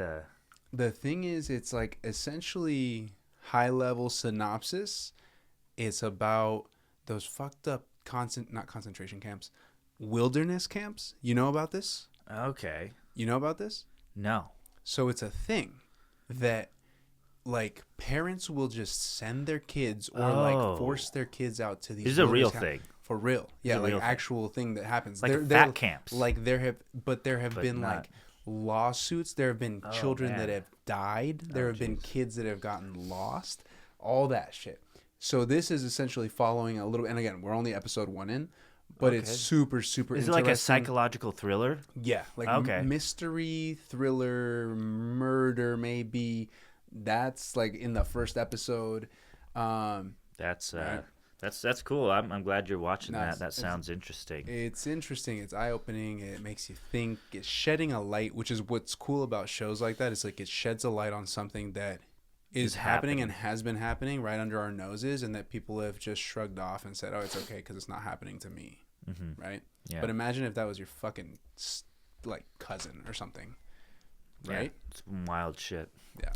Speaker 1: The thing is, it's like essentially high level synopsis. It's about those fucked up not concentration camps, wilderness camps. You know about this?
Speaker 2: Okay.
Speaker 1: You know about this?
Speaker 2: No.
Speaker 1: So it's a thing that like parents will just send their kids or
Speaker 2: Oh.
Speaker 1: like force their kids out to these.
Speaker 2: This is a real
Speaker 1: wilderness
Speaker 2: thing.
Speaker 1: For real. Yeah,
Speaker 2: a
Speaker 1: like
Speaker 2: real thing.
Speaker 1: actual thing that happens.
Speaker 2: Like
Speaker 1: There-
Speaker 2: fat
Speaker 1: there-
Speaker 2: camps.
Speaker 1: Like there have been
Speaker 2: not-
Speaker 1: like lawsuits. There have been
Speaker 2: Oh,
Speaker 1: children
Speaker 2: man.
Speaker 1: that have died. There
Speaker 2: Oh,
Speaker 1: have been
Speaker 2: jeez.
Speaker 1: kids that have gotten lost. All that shit. So this is essentially following a little. And again, we're only episode 1 in, but it's
Speaker 2: Okay.
Speaker 1: super super.
Speaker 2: Is it like a
Speaker 1: interesting.
Speaker 2: psychological thriller?
Speaker 1: Yeah, like
Speaker 2: Okay.
Speaker 1: mystery, thriller, murder, maybe. That's like in the first episode.
Speaker 2: That's
Speaker 1: Right.
Speaker 2: that's cool. I'm glad you're watching
Speaker 1: No,
Speaker 2: that.
Speaker 1: it's-
Speaker 2: That
Speaker 1: it's-
Speaker 2: sounds interesting.
Speaker 1: It's interesting. It's eye opening. It makes you think. It's shedding a light, which is what's cool about shows like that. It's like it sheds a light on something that is
Speaker 2: Is
Speaker 1: happening and
Speaker 2: happening.
Speaker 1: has been happening right under our noses, and that people have just shrugged off and said, "Oh, it's okay because it's not happening to me."
Speaker 2: Mm-hmm.
Speaker 1: Right?
Speaker 2: Yeah.
Speaker 1: But imagine if that was your fucking like cousin or something. Right?
Speaker 2: Yeah, it's wild shit.
Speaker 1: Yeah.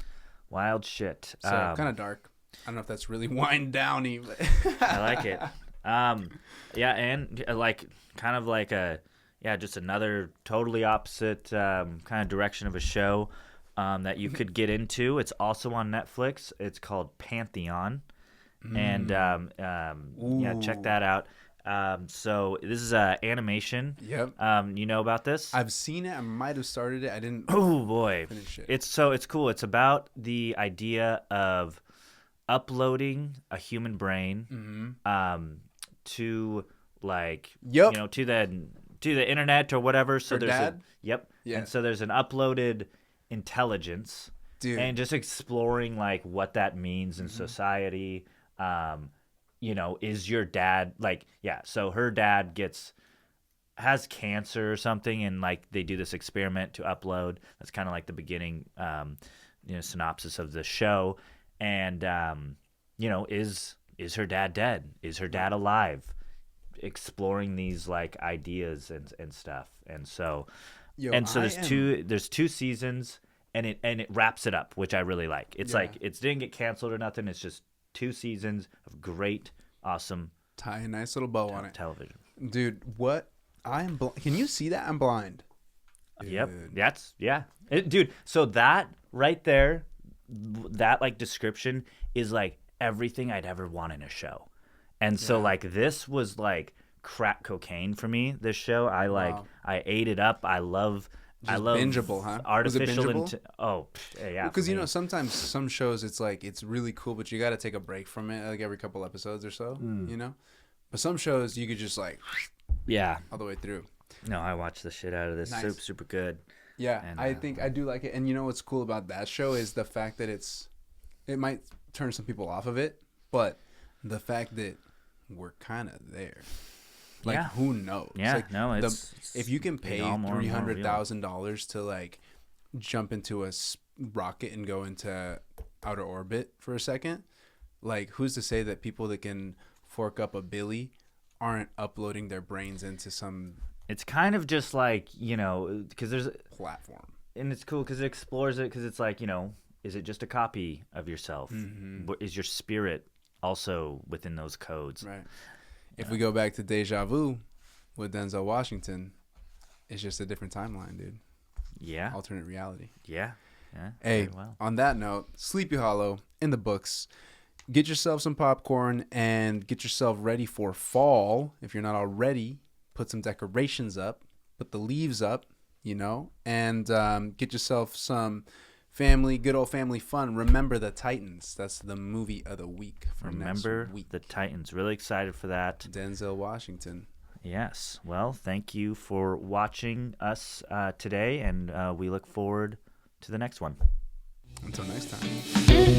Speaker 2: Wild shit.
Speaker 1: So kind of dark. I don't know if that's really wind downy, but
Speaker 2: I like it. Yeah, and like kind of like just another totally opposite kind of direction of a show that you could get into. It's also on Netflix. It's called Pantheon, and check that out. So this is animation.
Speaker 1: Yep.
Speaker 2: You know about this?
Speaker 1: I've seen it. I might have started it. I didn't
Speaker 2: Oh boy,
Speaker 1: finish it.
Speaker 2: it's cool. It's about the idea of uploading a human brain to like
Speaker 1: Yep.
Speaker 2: to the internet or whatever. So
Speaker 1: Her
Speaker 2: there's
Speaker 1: dad?
Speaker 2: Yep.
Speaker 1: Yeah.
Speaker 2: And so there's an uploaded intelligence
Speaker 1: Dude.
Speaker 2: and just exploring like what that means in society. Is your dad so her dad has cancer or something, and like they do this experiment to upload. That's kind of like the beginning synopsis of the show. And is her dad dead? Is her dad alive? Exploring these like ideas and stuff. And so
Speaker 1: Yo,
Speaker 2: there's two seasons, and it wraps it up, which I really like. It's
Speaker 1: Yeah.
Speaker 2: like it didn't get canceled or nothing. It's just 2 seasons of great, awesome
Speaker 1: tie a nice little bow on it.
Speaker 2: television.
Speaker 1: Dude, what? Can you see that? I'm blind.
Speaker 2: Yep.
Speaker 1: Dude.
Speaker 2: That's dude. So that right there, that like description is like everything I'd ever want in a show. And so
Speaker 1: Yeah.
Speaker 2: like this was like crack cocaine for me. This show, I
Speaker 1: Wow.
Speaker 2: ate it up. I love
Speaker 1: bingeable, huh? Was it
Speaker 2: artificial
Speaker 1: bingeable?
Speaker 2: yeah.
Speaker 1: Because
Speaker 2: for me.
Speaker 1: sometimes some shows it's like it's really cool, but you got to take a break from it like every couple episodes or so. But some shows you could just like
Speaker 2: Yeah.
Speaker 1: all the way through.
Speaker 2: No, I watched the shit out of this.
Speaker 1: Nice.
Speaker 2: Super good.
Speaker 1: Yeah,
Speaker 2: And,
Speaker 1: I think I do like it. And you know what's cool about that show is the fact that it might turn some people off of it, but the fact that we're kind of there. Like,
Speaker 2: Yeah.
Speaker 1: who knows?
Speaker 2: Yeah,
Speaker 1: Like,
Speaker 2: no, it's
Speaker 1: if you can
Speaker 2: getting
Speaker 1: pay
Speaker 2: all more and more real.
Speaker 1: $300,000 to like jump into a rocket and go into outer orbit for a second, like who's to say that people that can fork up a billy aren't uploading their brains into some
Speaker 2: It's kind of just like, because there's
Speaker 1: platform?
Speaker 2: and it's cool because it explores it, because it's like, is it just a copy of yourself?
Speaker 1: Mm-hmm.
Speaker 2: Is your spirit also within those codes?
Speaker 1: Right. If we go back to Deja Vu with Denzel Washington, it's just a different timeline, dude.
Speaker 2: Yeah.
Speaker 1: alternate reality.
Speaker 2: Yeah. Yeah.
Speaker 1: Hey,
Speaker 2: very well.
Speaker 1: on that note, Sleepy Hollow in the books. Get yourself some popcorn and get yourself ready for fall. If you're not already, put some decorations up, put the leaves up, and get yourself some good old family fun. Remember the Titans. That's the movie of the week for next week.
Speaker 2: The Titans. Really excited for that.
Speaker 1: Denzel Washington.
Speaker 2: Yes. Well, thank you for watching us today, and we look forward to the next one.
Speaker 1: Until next time.